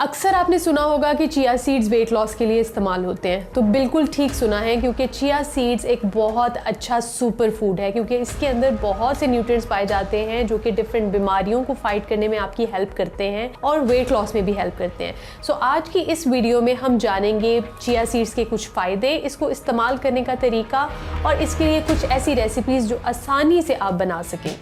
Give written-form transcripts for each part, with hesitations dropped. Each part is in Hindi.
अक्सर आपने सुना होगा कि चिया सीड्स वेट लॉस के लिए इस्तेमाल होते हैं, तो बिल्कुल ठीक सुना है, क्योंकि चिया सीड्स एक बहुत अच्छा सुपर फूड है, क्योंकि इसके अंदर बहुत से न्यूट्रिएंट्स पाए जाते हैं जो कि डिफरेंट बीमारियों को फाइट करने में आपकी हेल्प करते हैं और वेट लॉस में भी हेल्प करते हैं। सो आज की इस वीडियो में हम जानेंगे चिया सीड्स के कुछ फ़ायदे, इसको इस्तेमाल करने का तरीका और इसके लिए कुछ ऐसी रेसिपीज़ जो आसानी से आप बना सकें।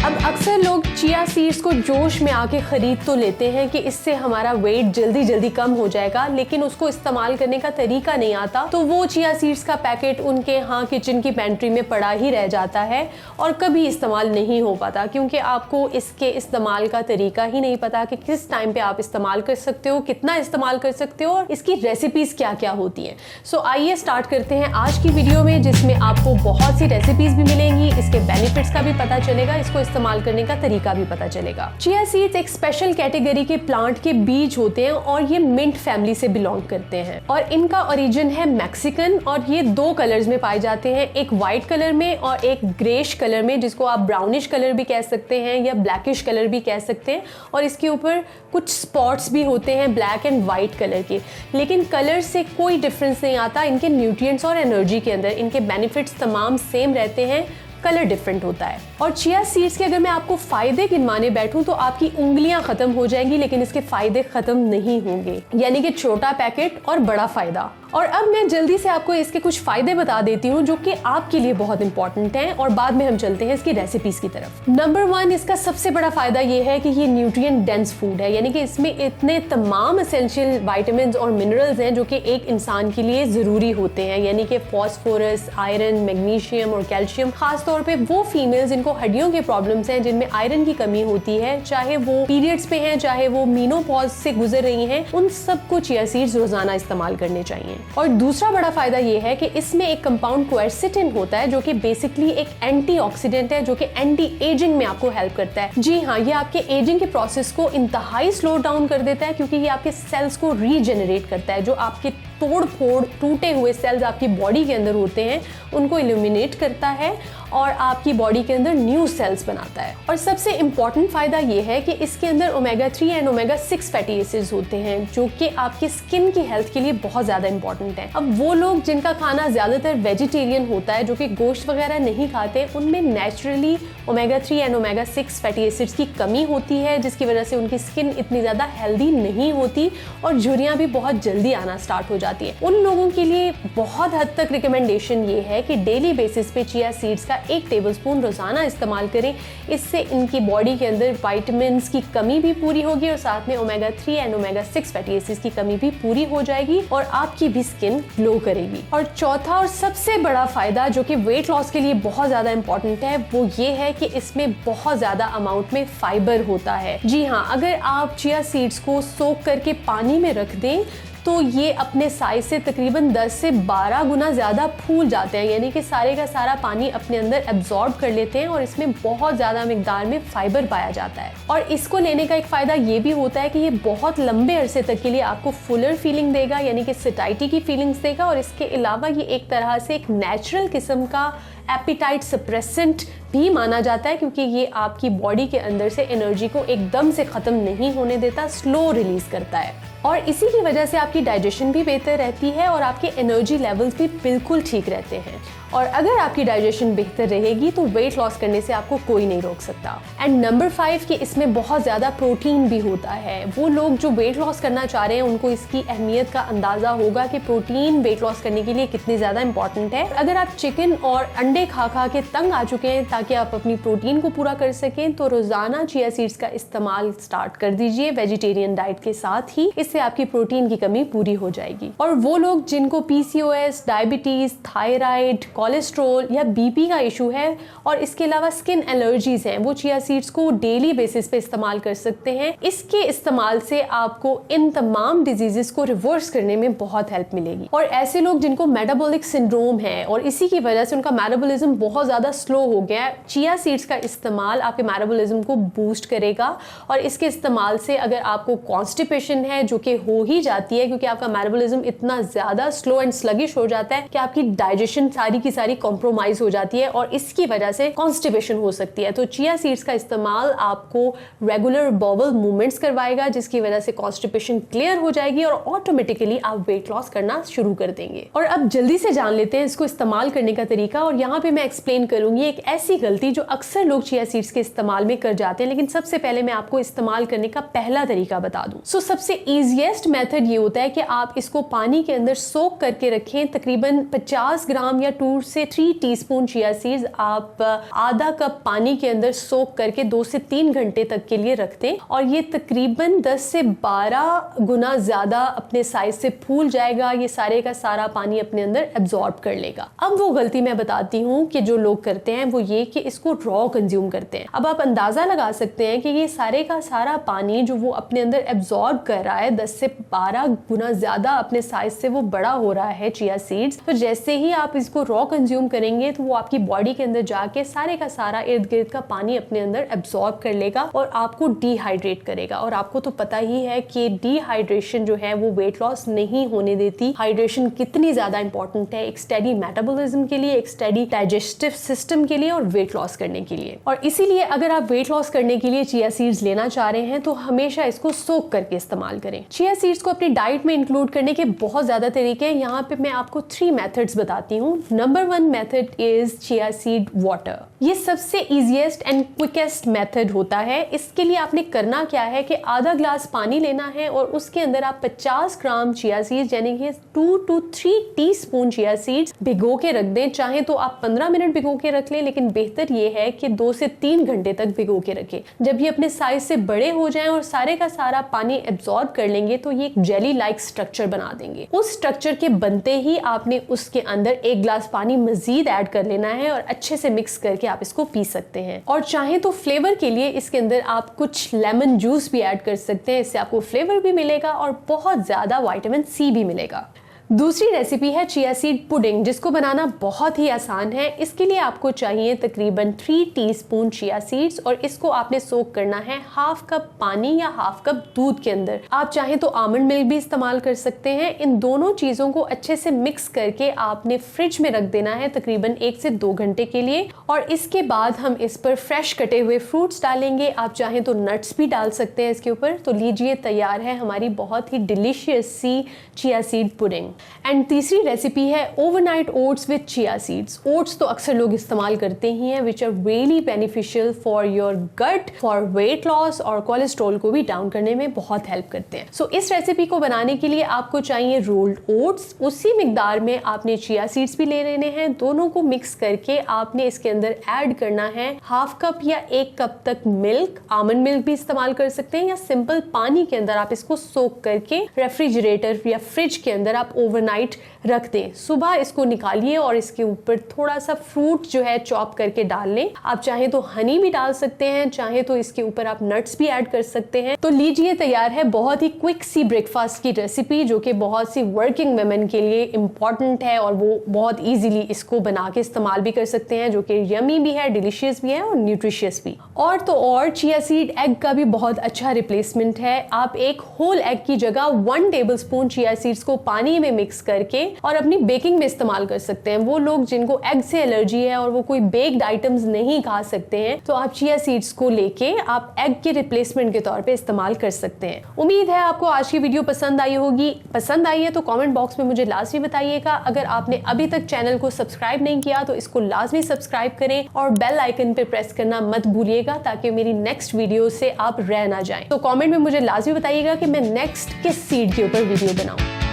अब अक्सर लोग चिया सीड्स को जोश में आके ख़रीद तो लेते हैं कि इससे हमारा वेट जल्दी जल्दी कम हो जाएगा, लेकिन उसको इस्तेमाल करने का तरीका नहीं आता, तो वो चिया सीड्स का पैकेट उनके यहाँ किचन की पेंट्री में पड़ा ही रह जाता है और कभी इस्तेमाल नहीं हो पाता, क्योंकि आपको इसके इस्तेमाल का तरीका ही नहीं पता कि किस टाइम पे आप इस्तेमाल कर सकते हो, कितना इस्तेमाल कर सकते हो और इसकी रेसिपीज़ क्या क्या होती हैं। सो आइए स्टार्ट करते हैं आज की वीडियो में, जिसमें आपको बहुत सी रेसिपीज़ भी मिलेंगी, इसके बेनिफिट्स का भी पता चलेगा, इसको इस्तेमाल करने का तरीका भी पता चलेगा। चिया सीड्स एक स्पेशल कैटेगरी के प्लांट के बीज होते हैं और ये मिंट फैमिली से बिलोंग करते हैं और इनका ओरिजिन है मैक्सिकन और ये दो कलर्स में पाए जाते हैं, एक व्हाइट कलर में और एक ग्रेश कलर में, जिसको आप ब्राउनिश कलर भी कह सकते हैं या ब्लैकिश कलर भी कह सकते हैं, और इसके ऊपर कुछ स्पॉट्स भी होते हैं ब्लैक एंड व्हाइट कलर के। लेकिन कलर से कोई डिफरेंस नहीं आता, इनके न्यूट्रिएंट्स और एनर्जी के अंदर इनके बेनिफिट्स तमाम सेम रहते हैं, कलर डिफरेंट होता है। और चिया सीड्स के अगर मैं आपको फायदे गिनवाने बैठूं तो आपकी उंगलियां खत्म हो जाएंगी, लेकिन इसके फायदे खत्म नहीं होंगे, यानी कि छोटा पैकेट और बड़ा फायदा। और अब मैं जल्दी से आपको इसके कुछ फायदे बता देती हूँ जो कि आपके लिए बहुत इंपॉर्टेंट हैं, और बाद में हम चलते हैं इसकी रेसिपीज की तरफ। नंबर 1, इसका सबसे बड़ा फायदा ये है कि ये न्यूट्रिएंट डेंस फूड है, यानी कि इसमें इतने तमाम एसेंशियल विटामिन्स और मिनरल्स हैं जो कि एक इंसान के लिए जरूरी होते हैं, यानी कि फॉस्फोरस, आयरन, मैग्नीशियम और कैल्शियम। खासतौर पे वो फीमेल्स जिनको हड्डियों के प्रॉब्लम्स हैं, जिनमें आयरन की कमी होती है, चाहे वो पीरियड्स पे हैं, चाहे वो मीनोपॉज से गुजर रही हैं, उन सबको चिया सीड्स रोजाना इस्तेमाल करने चाहिए। और दूसरा बड़ा फायदा ये है कि इसमें एक कंपाउंड क्वेरसेटिन होता है जो कि बेसिकली एक एंटीऑक्सीडेंट है, जो कि एंटी एजिंग में आपको हेल्प करता है। जी हाँ, ये आपके एजिंग के प्रोसेस को इंतहाई स्लो डाउन कर देता है, क्योंकि ये आपके सेल्स को रीजेनरेट करता है। जो आपके तोड़ फोड़ टूटे हुए सेल्स आपकी बॉडी के अंदर होते हैं उनको इल्यूमिनेट करता है और आपकी बॉडी के अंदर न्यू सेल्स बनाता है। और सबसे इंपॉर्टेंट फायदा ये है कि इसके अंदर omega 3 and omega 6 fatty acids होते हैं, जो कि आपकी स्किन की हेल्थ के लिए बहुत ज्यादा इंपॉर्टेंट है। अब वो लोग जिनका खाना ज्यादातर वेजिटेरियन होता है, जो कि गोश्त वगैरह नहीं खाते, उनमें naturally omega 3 and omega 6 fatty acids की कमी होती है, जिसकी वजह से उनकी स्किन इतनी ज्यादा हेल्दी नहीं होती और झुर्रियां भी बहुत जल्दी आना स्टार्ट हो जाती है। उन लोगों के लिए बहुत हद तक रिकमेंडेशन ये है कि डेली बेसिस पे चिया सीड्स का 1 टेबलस्पून रोजाना इस्तेमाल करें। इससे इनकी बॉडी के अंदर विटामिन्स की कमी भी पूरी होगी और साथ में omega 3 and omega 6 fatty acids की कमी भी पूरी हो जाएगी और आपकी भी स्किन ग्लो करेगी। और चौथा और सबसे बड़ा फायदा जो कि वेट लॉस के लिए बहुत ज्यादा इंपॉर्टेंट है, वो ये है कि इसमें बहुत ज्यादा अमाउंट में फाइबर होता है। जी हाँ, अगर आप चिया सीड्स को सोक करके पानी में रख दें तो ये अपने साइज से तकरीबन 10 से 12 गुना ज़्यादा फूल जाते हैं, यानी कि सारे का सारा पानी अपने अंदर एब्जॉर्ब कर लेते हैं और इसमें बहुत ज़्यादा मिकदार में फाइबर पाया जाता है। और इसको लेने का एक फ़ायदा ये भी होता है कि ये बहुत लंबे अरसे तक के लिए आपको फुलर फीलिंग देगा, यानी कि सटाइटी की फीलिंग्स देगा, और इसके अलावा ये एक तरह से एक नेचुरल किस्म का एपिटाइट सप्रेसेंट भी माना जाता है, क्योंकि ये आपकी बॉडी के अंदर से एनर्जी को एकदम से ख़त्म नहीं होने देता, स्लो रिलीज करता है। और इसी की वजह से आपकी डाइजेशन भी बेहतर रहती है और आपके एनर्जी लेवल्स भी बिल्कुल ठीक रहते हैं। और अगर आपकी डाइजेशन बेहतर रहेगी तो वेट लॉस करने से आपको कोई नहीं रोक सकता। एंड नंबर 5 कि इसमें बहुत ज़्यादा प्रोटीन भी होता है। वो लोग जो वेट लॉस करना चाह रहे हैं उनको इसकी अहमियत का अंदाज़ा होगा कि प्रोटीन वेट लॉस करने के लिए कितनी ज़्यादा इंपॉर्टेंट है। अगर आप चिकन और अंडे खा खा के तंग आ चुके हैं ताकि आप अपनी प्रोटीन को पूरा कर सकें, तो रोज़ाना चिया सीड्स का इस्तेमाल स्टार्ट कर दीजिए वेजिटेरियन डाइट के साथ ही, इससे आपकी प्रोटीन की कमी पूरी हो जाएगी। और वो लोग जिनको PCOS, डायबिटीज़, थायराइड, कोलेस्ट्रॉल या बीपी का इशू है और इसके अलावा स्किन एलर्जीज हैं, वो चिया सीड्स को डेली बेसिस पे इस्तेमाल कर सकते हैं। इसके इस्तेमाल से आपको इन तमाम डिजीजेस को रिवर्स करने में बहुत हेल्प मिलेगी। और ऐसे लोग जिनको मेटाबॉलिक सिंड्रोम है और इसी की वजह से उनका मेटाबॉलिज्म बहुत ज़्यादा स्लो हो गया है, चिया सीड्स का इस्तेमाल आपके मेटाबॉलिज्म को बूस्ट करेगा। और इसके इस्तेमाल से अगर आपको कॉन्स्टिपेशन है, जो कि हो ही जाती है क्योंकि आपका मेटाबॉलिज्म इतना ज़्यादा स्लो एंड स्लगिश हो जाता है कि आपकी डाइजेशन सारी की सारी कॉम्प्रोमाइज हो जाती है और इसकी वजह से कॉन्स्टिपेशन हो सकती है। तो चिया सीड्स का इस्तेमाल आपको रेगुलर बॉवल मूवमेंट्स करवाएगा, जिसकी वजह से कॉन्स्टिपेशन क्लियर हो जाएगी और ऑटोमेटिकली आप वेट लॉस करना शुरू कर देंगे। और अब जल्दी से जान लेते हैं इसको इस्तेमाल करने का तरीका। और यहाँ पे मैं एक्सप्लेन करूंगी एक ऐसी गलती जो अक्सर लोग चिया सीड्स के इस्तेमाल में कर जाते हैं, लेकिन सबसे पहले मैं आपको इस्तेमाल करने का पहला तरीका बता दूं। सो सबसे इजीएस्ट मेथड ये होता है कि आप इसको पानी के अंदर सोक करके रखें। तकरीबन 50 ग्राम या 2 से 3 टीस्पून चिया सीड्स आप आधा कप पानी के अंदर सोक करके 2 से 3 घंटे तक के लिए रख दें और ये तकरीबन 10 से 12 गुना ज्यादा अपने साइज से फूल जाएगा। ये सारे का सारा पानी अपने अंदर एब्जॉर्ब कर लेगा। अब वो गलती मैं बताती हूँ कि जो लोग करते हैं वो ये कि इसको रॉ कंज्यूम करते हैं। अब आप अंदाजा लगा सकते हैं कि ये सारे का सारा पानी जो वो अपने अंदर एब्जॉर्ब कर रहा है 10 से 12 गुना ज्यादा अपने साइज से वो बड़ा हो रहा है चिया सीड्स। तो जैसे ही आप इसको रॉ कंज्यूम करेंगे तो वो आपकी बॉडी के अंदर जाके सारे का सारा इर्द गिर्द का पानी अपने अंदर एब्जॉर्ब कर लेगा और आपको डिहाइड्रेट करेगा। और आपको तो पता ही है कि डिहाइड्रेशन जो है वो वेट लॉस नहीं होने देती। हाइड्रेशन कितनी ज्यादा इंपॉर्टेंट है एक स्टेडी मेटाबॉलिज्म के लिए, एक स्टेडी डाइजेस्टिव सिस्टम के लिए और वेट लॉस करने के लिए। और इसीलिए अगर आप वेट लॉस करने के लिए चिया सीड्स लेना चाह रहे हैं तो हमेशा इसको सोक करके इस्तेमाल करें। चिया सीड्स को अपनी डाइट में इंक्लूड करने के बहुत ज्यादा तरीके हैं। यहाँ पे मैं आपको 3 मेथड्स बताती हूँ। Number 1 method is chia seed water. ये सबसे इजीएस्ट एंड क्विकेस्ट मेथड होता है। इसके लिए आपने करना क्या है कि आधा ग्लास पानी लेना है और उसके अंदर आप 50 ग्राम चिया सीड्स यानी कि 2 to 3 टीस्पून चिया सीड्स भिगो के रख दें। चाहे तो आप 15 मिनट भिगो के रख लें, लेकिन बेहतर ये है कि 2 से 3 घंटे तक भिगो के रखें। जब ये अपने साइज से बड़े हो जाएं और सारे का सारा पानी एब्जॉर्ब कर लेंगे तो ये एक जेली लाइक स्ट्रक्चर बना देंगे। उस स्ट्रक्चर के बनते ही आपने उसके अंदर 1 ग्लास पानी मजीद ऐड कर लेना है और अच्छे से मिक्स करके आप इसको पी सकते हैं। और चाहे तो फ्लेवर के लिए इसके अंदर आप कुछ लेमन जूस भी ऐड कर सकते हैं। इससे आपको फ्लेवर भी मिलेगा और बहुत ज्यादा विटामिन सी भी मिलेगा। दूसरी रेसिपी है चिया सीड पुडिंग, जिसको बनाना बहुत ही आसान है। इसके लिए आपको चाहिए तकरीबन 3 टीस्पून चिया सीड्स और इसको आपने सोक करना है हाफ कप पानी या हाफ कप दूध के अंदर। आप चाहें तो आमंड मिल्क भी इस्तेमाल कर सकते हैं। इन दोनों चीजों को अच्छे से मिक्स करके आपने फ्रिज में रख देना है तकरीबन 1 से 2 घंटे के लिए। और इसके बाद हम इस पर फ्रेश कटे हुए फ्रूट्स डालेंगे। आप चाहें तो नट्स भी डाल सकते हैं इसके ऊपर। तो लीजिए तैयार है हमारी बहुत ही डिलीशियस सी चिया सीड पुडिंग। एंड तीसरी रेसिपी है overnight oats with chia seeds. Oats तो अक्सर लोग इस्तेमाल करते ही हैं, which are really beneficial for your gut, for weight loss और कोलेस्ट्रॉल को भी डाउन करने में बहुत हेल्प करते हैं। सो इस रेसिपी को बनाने के लिए आपको चाहिए रोल्ड ओट्स। उसी मिकदार में आपने चिया सीड्स भी ले लेने हैं। दोनों को मिक्स करके आपने इसके अंदर ऐड करना है हाफ कप या 1 कप तक मिल्क। आमंड मिल्क भी इस्तेमाल कर सकते हैं या सिंपल पानी के अंदर आप इसको सोक करके रेफ्रिजरेटर या फ्रिज के अंदर आप ओवरनाइट रख दें। सुबह इसको निकालिए और इसके ऊपर थोड़ा सा फ्रूट जो है चॉप करके डाल लें। आप चाहे तो हनी भी डाल सकते हैं, चाहे तो इसके ऊपर आप नट्स भी ऐड कर सकते हैं। तो लीजिए तैयार है बहुत ही क्विक सी ब्रेकफास्ट की रेसिपी, जो कि बहुत सी वर्किंग वुमेन के लिए इंपॉर्टेंट है और वो बहुत इजीली इसको बना के इस्तेमाल भी कर सकते हैं, जो कि यमी भी है, डिलीशियस भी है और न्यूट्रिशियस भी। और तो और चिया सीड एग का भी बहुत अच्छा रिप्लेसमेंट है। आप एक होल एग की जगह 1 टेबलस्पून चिया सीड्स को पानी में मिक्स करके और अपनी बेकिंग में इस्तेमाल कर सकते हैं। वो लोग जिनको एग से एलर्जी है और वो कोई बेक्ड आइटम्स नहीं खा सकते हैं, तो आप चिया सीड्स को लेके आप एग के रिप्लेसमेंट के तौर पे इस्तेमाल कर सकते हैं। उम्मीद है आपको आज की वीडियो पसंद आई होगी। पसंद आई है तो कमेंट बॉक्स में मुझे लाजमी बताइएगा। अगर आपने अभी तक चैनल को सब्सक्राइब नहीं किया तो इसको लाजमी सब्सक्राइब करें और बेल आइकन पे प्रेस करना मत भूलिएगा, ताकि मेरी नेक्स्ट वीडियो से आप रह ना जाएं। तो कमेंट में मुझे लाजमी बताइएगा कि मैं नेक्स्ट किस सीड के ऊपर वीडियो बनाऊं।